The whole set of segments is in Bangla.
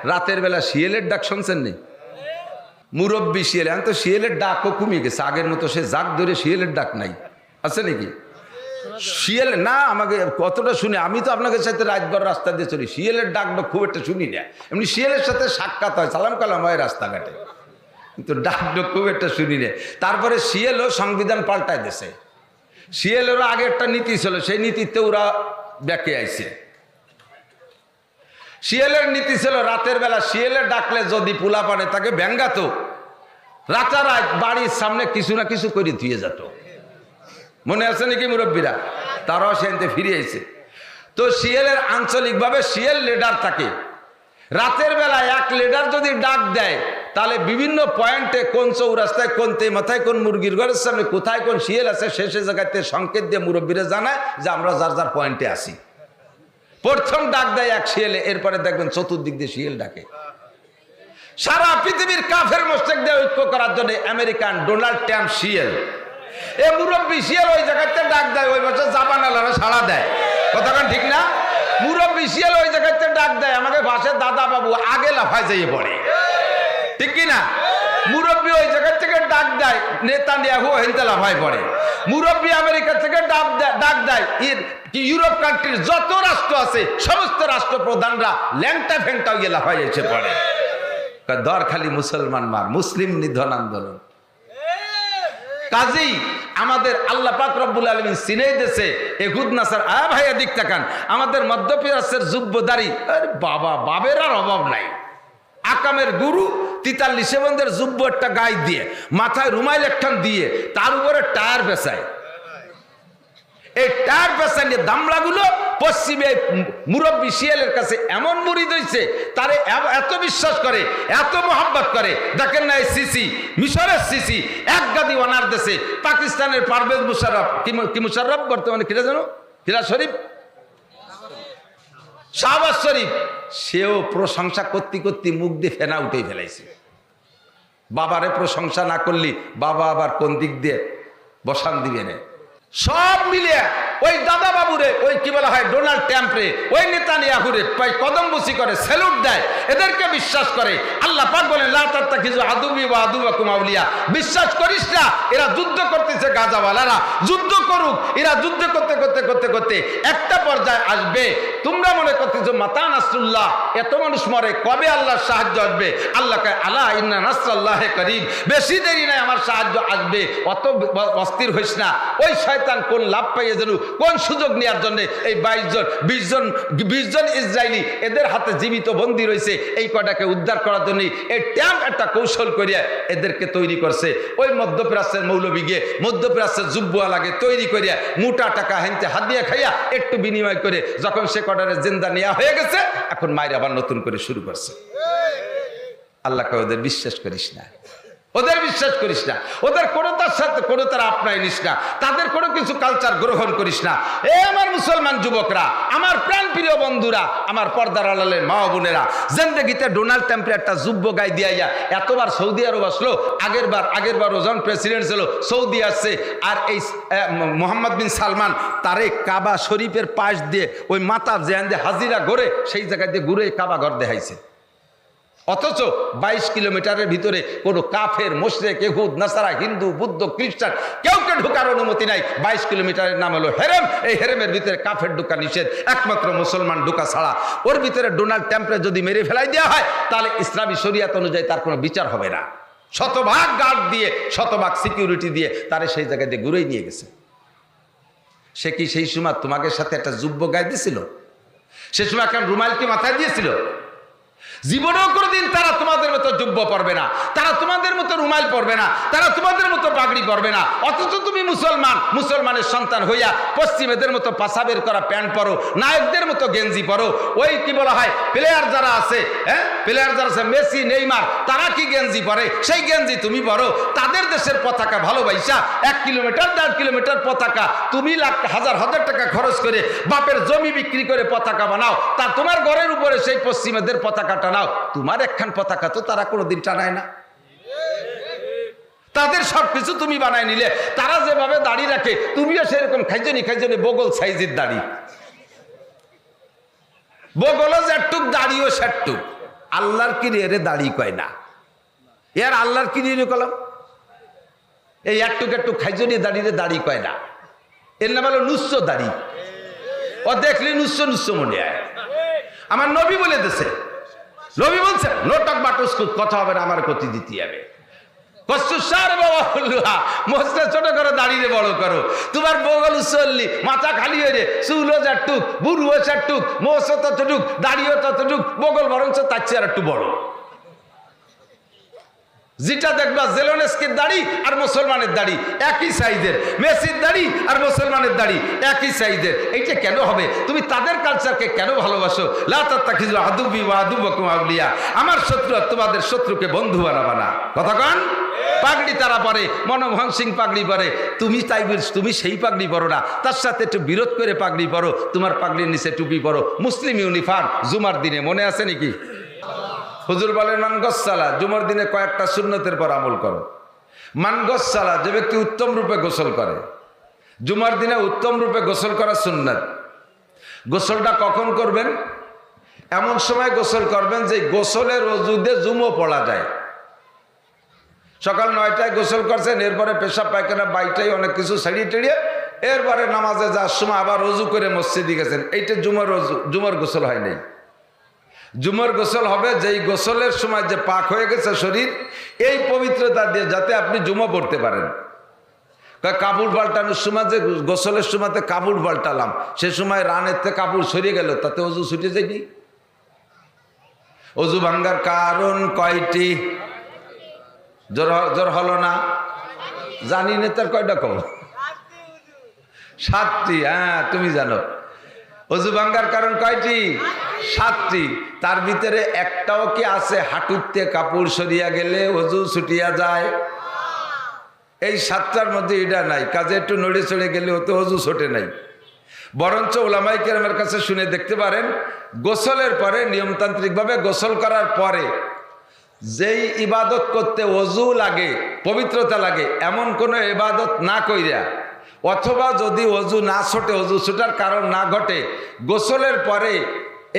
রাতের বেলা শিয়ালের ডাক শুনছেন নি? মুরব্বী শিয়াল, এখন তো শিয়ালের ডাকও কমিয়ে গেছে, আগের মতো সে জাগ ধরে শিয়ালের ডাক নাই, আছে নাকি? শিয়াল না, আমাকে কতটা শুনে, আমি তো আপনাদের সাথে রাতভর রাস্তা দিয়ে চলি, শিয়ালের ডাকটা খুব একটা শুনি না। এমনি শিয়ালের সাথে সাক্ষাৎ হয়, সালাম কালাম হয় রাস্তাঘাটে, কিন্তু ডাকটা খুব একটা শুনি না। তারপরে শিয়ালও সংবিধান পাল্টায় দিয়েছে। শিয়ালেরও আগে একটা নীতি ছিল, সেই নীতিতে ওরা ব্যাকে আইছে। শিয়ালের নীতি ছিল রাতের বেলা শিয়ালের ডাকলে যদি পোলা পানে তাকে ব্যাঙ্গাতো, রাতারাত বাড়ির সামনে কিছু না কিছু করে ধুয়ে যেত। মনে আছে নাকি মুরব্বীরা? তারাও সেনতে ফিরে আইছে। তো শিয়ালের আঞ্চলিকভাবে শিয়াল লিডার থাকে। রাতের বেলা এক লিডার যদি ডাক দেয়, তাহলে বিভিন্ন পয়েন্টে কোন চৌরাস্তায়, কোন মাথায়, কোন মুরগির ঘরের সামনে কোথায় কোন শিয়াল আছে, সে জায়গাতে সংকেত দিয়ে মুরব্বীরা জানায় যে আমরা যার যার পয়েন্টে আসি। প্রথম ডাক দেয় এক শিয়ালে, এরপরে দেখবেন চতুর্দিক দিয়ে শিয়াল ডাকে। সারা পৃথিবীর কাফের মুশরিকদের ঐক্য করার জন্য আমেরিকান ডোনাল্ড ট্রাম্প শিয়াল, এ মুরব্বী শিয়াল ওই জায়গাতে ডাক দেয়, ওই বছর জাপানালারা সাড়া দেয়। কথাটা ঠিক না? মুরব্বী শিয়াল ওই জায়গাতে ডাক দেয়, আমাকে ভাষে দাদা বাবু আগে লাফায় যেয়ে পড়ে, ঠিক কিনা? মুরব্বী ওই জায়গা থেকে ডাক দেয়, নেতানিয়াহু হেনতে লাফায় পড়ে। মুরব্বী আমেরিকা থেকে ডাক দেয়, ইউরোপ কান্ট্রির যত রাষ্ট্র আছে সমস্ত রাষ্ট্রপ্রধানরা ল্যাংটা ফ্যাংটা গিয়ে লাফাই এসে পড়ে। দর খালি মুসলমান মার, মুসলিম নিধন আন্দোলন। কাজেই আমাদের আল্লাহ পাক রব্বুল আলামিন সিনেই দেশে এহুদ নাসার ভাই এদিক তাকান, আমাদের মধ্যপ্রাচ্যের যুব্বদারি, আরে বাবা, বাবের আর অভাব নাই। আকামের গুরু 43 বন্ধের যুব্ব একটা গায়ে দিয়ে, মাথায় রুমাইল একখান দিয়ে, তার উপরে টায়ার পেঁচায়। এই টায়ার পেঁচা নিয়ে দামলাগুলো পশ্চিমে মুরব্বী শিয়ালের কাছে এমন মুরিদ হইছে, তারে এত বিশ্বাস করে, এত মোহাব্বত করে। দেখেন না, এই সিসি, মিশরের সিসি এক গাদি ওনার দেশে, পাকিস্তানের পারভেজ মুশাররফ, কি মুশাররফ বর্তমানে কিরা জানো, কিরা শরীফ, শাহবাজ শরীফ, সেও প্রশংসা করতে করতে মুখ দিয়ে ফেনা উঠেই ফেলাইছে। বাবারে প্রশংসা না করলি বাবা আবার কোন দিক দিয়ে বসান দিবে না। সব মিলে ওই দাদা বাবুরে, ওই কি বলা হয় ডোনাল্ড ট্রাম্পরে, ওই নেতানিয়াহুরে কদম বুসি করে, স্যালুট দেয়, এদেরকে বিশ্বাস করে। আল্লাহ পাক বলেন লা তাত্তাখিযু আদুওয়ি ওয়া আদুওয়াকুম আউলিয়া, বিশ্বাস করিস না, এরা যুদ্ধ করতেছে, গাজাওয়ালারা যুদ্ধ করুক, এরা যুদ্ধ করতে করতে করতে করতে একটা পর্যায়ে আসবে, তোমরা মনে করতেছো মাতা নাসরুল্লাহ, এত মানুষ মরে, কবে আল্লাহর সাহায্য আসবে? আল্লাহ কয় আলা ইন্না নাসরাল্লাহি করিব, বেশি দেরি নাই, আমার সাহায্য আসবে, অত অস্থির হইস না। ওই শয়তান কোন লাভ পাইয়ে যেন, কোন সুযোগ নেওয়ার জন্য এই 20 জন ইসরায়েলি এদের হাতে জীবিত বন্দী রয়েছে, এই কটাকে উদ্ধার করার জন্য এই ট্যাম্প একটা কৌশল করিয়া এদেরকে তৈরি করছে। ওই মধ্যপ্রাচ্যের মৌলবী গিয়ে মধ্যপ্রাচ্যের যুব্বওয়ালাকে তৈরি করিয়া মোটা টাকা হেনতে হাত দিয়ে খাইয়া একটু বিনিময় করে যখন সে কটারে জিন্দা নেওয়া হয়ে গেছে, এখন মায়ের আবার নতুন করে শুরু করছে। আল্লাহকে ওদের বিশ্বাস করিস না, ওদের বিশ্বাস করিস না, ওদের কোনোটার সাথে কোনোটার আপনায় নিস না, তাদের কোনো কিছু কালচার গ্রহণ করিস না। এ আমার মুসলমান যুবকরা, আমার প্রাণ প্রিয় বন্ধুরা, আমার পর্দার আড়ালের মা বোনেরা, জিন্দেগিতে ডোনাল্ড ট্রাম্পের একটা যুব্ব গায়ে দিয়া এতবার সৌদি আরব আসলো, আগের বার যখন প্রেসিডেন্ট ছিল সৌদি আসছে, আর এই মোহাম্মদ বিন সালমান তারে কাবা শরীফের পাশ দিয়ে ওই মাতা যেখান দিয়ে হাজিরা ঘরে, সেই জায়গায় দিয়ে ঘুরে কাবা ঘর দেখাইছে। অথচ 22 কিলোমিটারের ভিতরে কোনো কাফের, মুশরিক, ইহুদ, নাসারা, হিন্দু, বুদ্ধ, খ্রিস্টান কেউকে ঢোকার অনুমতি নাই। 22 কিলোমিটারের নাম হলো হেরেম। এই হেরেমের ভিতরে কাফের ঢোকা নিষেধ, একমাত্র মুসলমান ঢোকা ছাড়া। ওর ভিতরে ডোনাল্ড ট্রাম্পকে যদি মেরে ফেলাই দেওয়া হয়, তাহলে ইসলামী শরিয়াত অনুযায়ী তার কোনো বিচার হবে না। শতভাগ গার্ড দিয়ে, শতভাগ সিকিউরিটি দিয়ে তারে সেই জায়গায় দিয়ে ঘুরেই নিয়ে গেছে। সে কি সেই সময় তোমাদের সাথে একটা যুব্ব গায়ে দিয়েছিল? সে সময় একটা রুমাল কি মাথায় দিয়েছিল? জীবনেও কোনোদিন তারা তোমাদের মতো যুব্ব পড়বে না, তারা তোমাদের মতো রুমাল পরবে না, তারা তোমাদের মতো পাগড়ি পরবে না। অথচ তুমি মুসলমান, মুসলমানের সন্তান হইয়া পশ্চিমেদের মতো পাশাবের করা প্যান্ট পরো, নায়কদের মতো গেঞ্জি পরো। ওই কি বলা হয় প্লেয়ার যারা আছে, প্লেয়ার যারা আছে মেসি, নেইমার, তারা কি গেঞ্জি পরে, সেই গেঞ্জি তুমি পরো। তাদের দেশের পতাকা ভালোবাসা 1 কিলোমিটার 1.5 কিলোমিটার পতাকা তুমি হাজার টাকা খরচ করে বাপের জমি বিক্রি করে পতাকা বানাও, তা তোমার ঘরের উপরে সেই পশ্চিমেদের পতাকাটা নাও। তোমার একখান পতাকা তো তারা কোনোদিন টানায় না। তাদের সবকিছু তুমি বানায় নিলে। তারা যেভাবে দাড়ি রাখে তুমিও সেরকম খাইজনি বগল সাইজের দাড়ি, বগলও যেটুক দাড়িও সেটুক। আল্লাহর কি রে দাড়ি কয় না, এর আল্লাহর কি রে কলাম, এই একটুক একটু খাইজনি দাড়িরে দাড়ি কয় না, এর নাম হলো নুস্য দাড়ি। ও দেখলি নুস্য নুস্য মনে হয়। আমার নবী বলে দিছে, নবী বলছে নোটক বাটুস্কুত, কথা হবে না, আমার ক্ষতি দিতে হবে। ছোট করো, দাঁড়িয়ে বড় করো, তোমার বগল উচ্চল্লি, মাথা খালি হয়ে রে, চুলও চারটুক, বুড়ুও চারটুক, মোসও ততটুক, দাঁড়িয়েও ততটুক, বগল বরঞ্চ তার চেয়ে আর একটু বড়। যেটা দেখবা জেলোনেস্কির দাড়ি আর মুসলমানের দাড়ি একই সাইজের, মেসির দাড়ি আর মুসলমানের দাড়ি একই সাইজের। এইটা কেন হবে? তুমি তাদের কালচারকে কেন ভালোবাসো? লা তাত্তাখিযু আদুব্বি ওয়া আদুব্বাকুম আউলিয়া, আমার শত্রু আর তোমাদের শত্রুকে বন্ধু বানাবা না। কথা কন? পাগড়ি তারা পরে, মনমোহন সিং পাগড়ি পরে, তুমি তাই তুমি সেই পাগড়ি পরো না, তার সাথে একটু বিরোধ করে পাগড়ি পরো, তোমার পাগড়ির নিচে টুপি পরো। মুসলিম ইউনিফর্ম জুমার দিনে মনে আছে নাকি? হুজুর বলেন মান গসসালা, জুমার দিনে কয়েকটা সুন্নতের পর আমল করো। মান গসসালা, যে ব্যক্তি উত্তম রূপে গোসল করে, জুমার দিনে উত্তম রূপে গোসল করা সুন্নাত। গোসলটা কখন করবেন? এমন সময় গোসল করবেন যে গোসলের ওজুদে জুমও পড়া যায়। সকাল 9টায় গোসল করছেন, এরপরে পেশাব পায়খানা বাইটাই অনেক কিছু ছাড়িয়ে টেড়িয়ে এরপরে নামাজে যাওয়ার সময় আবার অজু করে মসজিদে গেছেন, এইটা জুমার গোসল হয় নাই। জুমার গোসল হবে যেই গোসলের সময় যে পাক হয়ে গেছে শরীর, এই পবিত্রতা দিয়ে যাতে আপনি জুমা পড়তে পারেন। কাপড় পাল্টানোর সময় যে গোসলের সময়তে কাপড় পাল্টালাম, সে সময় রানের থেকে কাপড় সরিয়ে গেল, তাতে অজু ছুটে যায়নি? অজু ভাঙ্গার কারণ কয়টি? জোর হলো না? জানি না তার কয়টা কম? 7টি। হ্যাঁ, তুমি জানো। অজু ভাঙ্গার কারণ কয়টি? 7টি। তার ভিতরে একটাও কি আছে হাঁটুতে কাপড় সরিয়া গেলে অজু ছুটিয়া যায়? এই 7টার মধ্যে এটা নাই। কাজে একটু নড়ে চড়ে গেলে ওতে অজু ছোটে নাই। বরঞ্চ ওলামায়ে কেরামের কাছে শুনে দেখতে পারেন, গোসলের পরে নিয়মতান্ত্রিকভাবে গোসল করার পরে যেই ইবাদত করতে অজু লাগে, পবিত্রতা লাগে, এমন কোনো ইবাদত না কইরা, অথবা যদি অজু না ছোটে, অজু ছোটার কারণ না ঘটে, গোসলের পরে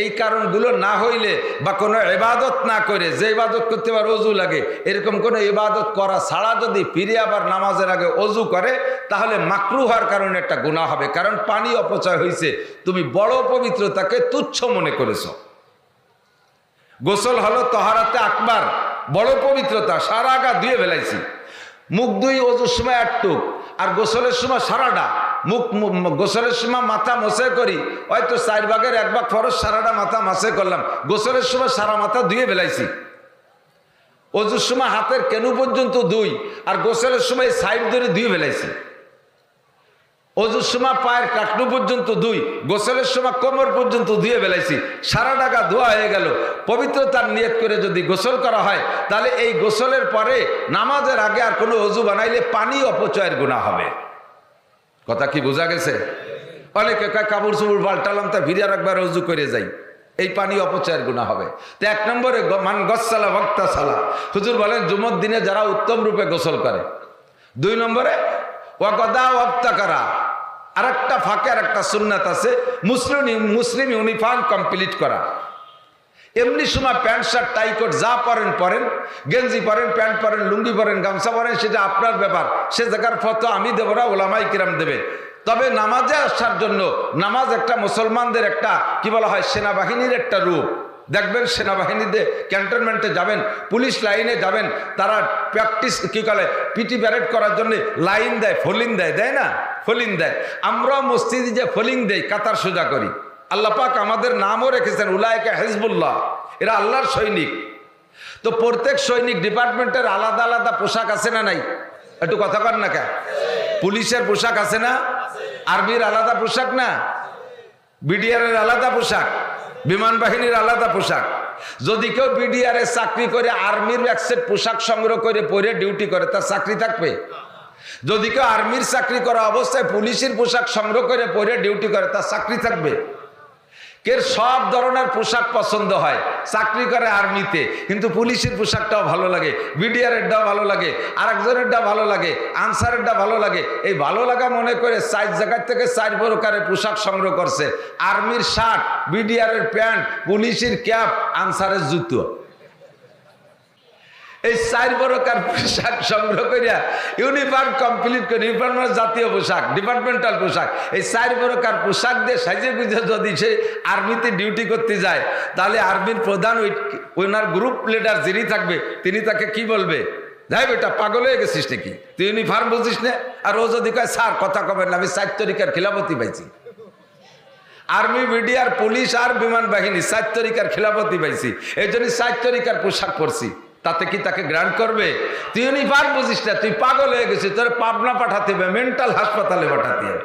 এই কারণগুলো না হইলে বা কোনো ইবাদত না করে, যে ইবাদত করতে আবার অজু লাগে, এরকম কোনো ইবাদত করা ছাড়া যদি ফিরে আবার নামাজের আগে অজু করে, তাহলে মাকরুহ হওয়ার কারণে একটা গুনাহ হবে। কারণ পানি অপচয় হয়েছে, তুমি বড় পবিত্রতাকে তুচ্ছ মনে করেছো। গোসল হলো তহারাতে আকবার, বড় পবিত্রতা। সারা গা ধুয়ে ফেলাইছি, মুখ ধুই অজুর সময় একটুক, আর গোসলের সময় সারাটা মুখ, গোসলের সময় মাথা মশে করি, হয়তো 4 ভাগের 1 ভাগ ফরজ সারাটা মাথা মাসে করলাম, গোসলের সময় সারা মাথা ধুয়ে ফেলাইছি। অজুর সময় হাতের কেনু পর্যন্ত ধুই, আর গোসলের সময় সাইড ধরে ধুয়ে ফেলাইছি। অজুর সময় পায়ের কাকনু পর্যন্ত ধুই, গোসলের সময় কোমর পর্যন্ত ধুয়ে ফেলাইছি। সারা টাকা ধোয়া হয়ে গেল। পবিত্রতার নিয়ত করে যদি গোসল করা হয়, তাহলে এই গোসলের পরে নামাজের আগে আর কোনো অজু বানাইলে পানি অপচয়ের গুনাহ হবে। কথা কি বোঝা গেছে? অনেকে কাপড় চুপড় পাল্টালাম, তা ভিড়ে একবার অজু করে যাই, এই পানি অপচয়ের গুনাহ হবে। তো 1 নম্বরে মান গসসালা ওয়াক্তা সালা, হুজুর বলেন জুমার দিনে যারা উত্তম রূপে গোসল করে। 2 নম্বরে ওয়াকদা ওয়াবতাকারা, আরেকটা ফাঁকে আরেকটা সুন্নাত আছে, মুসলিম ইউনিফর্ম কমপ্লিট করা। এমনি সময় প্যান্ট শার্ট টাই কোট যা পরেন পরেন, গেঞ্জি পরেন, প্যান্ট পরেন, লুঙ্গি পরেন, গামছা পরেন, সেটা আপনার ব্যাপার। সে জায়গার ফতোয়া আমি দেব না, ওলামায়ে কিরাম দেবে। তবে নামাজে আসার জন্য, নামাজ একটা মুসলমানদের একটা কি বলা হয়, সেনাবাহিনীর একটা রূপ। দেখবেন সেনাবাহিনীতে ক্যান্টনমেন্টে যাবেন, পুলিশ লাইনে যাবেন, তারা প্র্যাকটিস কি করে, পিটি প্যারেড করার জন্য লাইন দেয়, ফলিং দেয়, দেয় না? ফলিং দেয়। আমরাও মসজিদে যে ফলিং দেই, কাতার সোজা করি। আল্লাহ পাক আমাদের নামও রেখেছেন উলাইকা হিজবুল্লাহ, এরা আল্লাহর সৈনিক। তো প্রত্যেক সৈনিক ডিপার্টমেন্টের আলাদা আলাদা পোশাক আছে না নাই? একটু কথা কর না কে? পুলিশের পোশাক আছে না? আর্মির আলাদা পোশাক না? বিডিআর এর আলাদা পোশাক, বিমান বাহিনীর আলাদা পোশাক। যদি কেউ বিডিআর এ চাকরি করে আর্মির এক সেট পোশাক সংগ্রহ করে পরে ডিউটি করে, তার চাকরি থাকবে? যদি কেউ আর্মির চাকরি করা অবস্থায় পুলিশের পোশাক সংগ্রহ করে পরে ডিউটি করে, তার চাকরি থাকবে? কে সব ধরনের পোশাক পছন্দ হয়, চাকরি করে আর্মিতে, কিন্তু পুলিশের পোশাকটাও ভালো লাগে, বিডিআর এরটাও ভালো লাগে, আরেকজনেরটা ভালো লাগে, আনসারেরটা ভালো লাগে। এই ভালো লাগা মনে করে 4 জায়গা থেকে 4 প্রকারের পোশাক সংগ্রহ করছে। আর্মির শার্ট, বিডিআর এর প্যান্ট, পুলিশের ক্যাপ, আনসারের জুতো। এই 4 প্রকার পোশাক সংগ্রহ করিয়া ইউনিফর্ম কমপ্লিট করে, ইউনিফর্ম জাতীয় পোশাক, ডিপার্টমেন্টাল পোশাক, এই 4 প্রকার পোশাক দিয়ে সাজে গুজে যদি সে আর্মিতে ডিউটি করতে যায়, তাহলে আর্মির প্রধান ওনার গ্রুপ লিডার যিনি থাকবে তিনি তাকে কি বলবে? যাই বেটা, পাগল হয়ে গেছিস নাকি, তুই ইউনিফর্ম বুঝিস না? আর ও যদি কয় স্যার কথা কবেন না, আমি 4 তারিখের খিলাফতি পাইছি, আর্মি, মিডিয়ার, পুলিশ আর বিমান বাহিনী 4 তারিখের খিলাফতি পাইছি, এই জন্য 4 তারিখের পোশাক পরছি, তাতে কি তাকে গ্রান্ট করবে? তুই ইউনিফর্ম বুঝিস না, তুই পাগল হয়ে গেছিস, তোর পাবনা পাঠাতে হবে, মেন্টাল হাসপাতালে পাঠাতে হবে।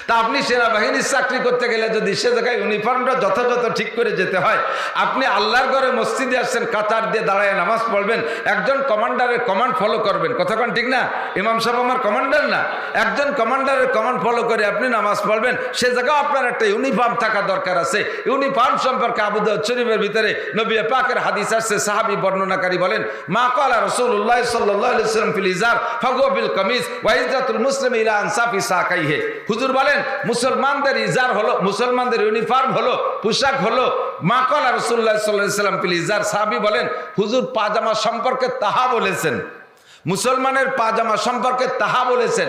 তা আপনি সেনাবাহিনীর চাকরি করতে গেলে যদি সে জায়গায় ইউনিফর্মটা যথাযথ ঠিক করে যেতে হয়, আপনি আল্লাহর ঘরে মসজিদে আসছেন, কাতার দিয়ে দাঁড়ায় নামাজ পড়বেন, একজন কমান্ডারের কমান্ড ফলো করবেন, কথাক্ষণ ঠিক না? ইমাম সাহেব আমার কমান্ডার না, একজন কমান্ডারের কমান্ড ফলো করে আপনি নামাজ পড়বেন, সে জায়গায় আপনার একটা ইউনিফর্ম থাকা দরকার আছে। ইউনিফর্ম সম্পর্কে আবু দাউদ শরীফের ভিতরে নবী পাকের হাদিস আসছে, সাহাবী বর্ণনাকারী বলেন, মা ক্বালা রাসূলুল্লাহ সাল্লাল্লাহু আলাইহি ওয়াসাল্লাম ফিল ইজার ফাহুয়া বিল কামিজ ওয়া ইজ্জাতুল মুসলিমি ইলা আনসাফি সাকাইহি। হুজুর বলেন মুসলমানদের ইজার হলো, মুসলমানদের ইউনিফর্ম হলো, পোশাক হলো মা ক্বালা রাসূলুল্লাহ সাল্লাল্লাহু আলাইহি ওয়াসাল্লাম ফিল ইজার। সাহাবী বলেন হুজুর পাজামা সম্পর্কে তাহা বলেছেন, মুসলমানের পাজামা সম্পর্কে তাহা বলেছেন,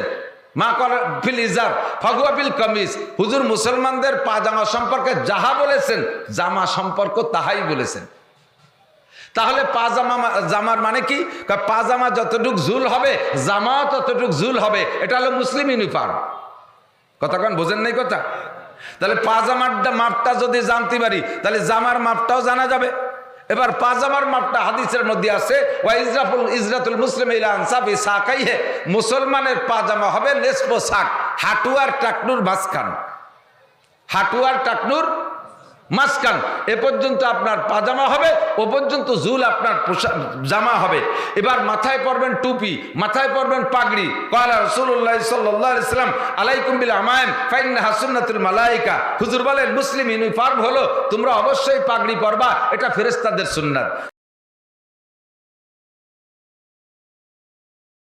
মা ক্বালা ফিল ইজার ফাহুয়া বিল কামিজ, হুজুর মুসলমানদের পাজামা সম্পর্কে যাহা বলেছেন জামা সম্পর্ক তাহাই বলেছেন। তাহলে পাজামা জামার মানে কি? পাজামা যতটুক ঝুল হবে জামা ততটুক ঝুল হবে, এটা হলো মুসলিম ইউনিফর্ম। কতক্ষণ বোঝেন নাই কথা? তাহলে পাজামার মাপটা যদি জানতে পারি তাহলে জামার মাপটাও জানা যাবে। এবার পাজামার মাপটা হাদিসের মধ্যে আছে, ওয়া ইজরাতুল মুসলিম ইলা আনসাফি সাকাইহি, মুসলমানের পাজামা হবে নেসফ সাক, হাঁটু আর টাকনুর মাঝখান, হাঁটু আর টাকনুর মাঝখান এ পর্যন্ত আপনার পাজামা হবে, ও পর্যন্ত ঝুল আপনার জামা হবে। এবার মাথায় পরবেন টুপি, মাথায় পরবেন পাগড়ি। ক্বালা রাসূলুল্লাহ সাল্লাল্লাহু আলাইহি ওয়াসাল্লাম আলাইকুম বিল আমাইম ফাইন্নাহা সুন্নাতুল মালায়েকা। হুজুর বলেন মুসলিম ইউনিফর্ম হলো তোমরা অবশ্যই পাগড়ি পরবা, এটা ফেরেশতাদের সুন্নাত।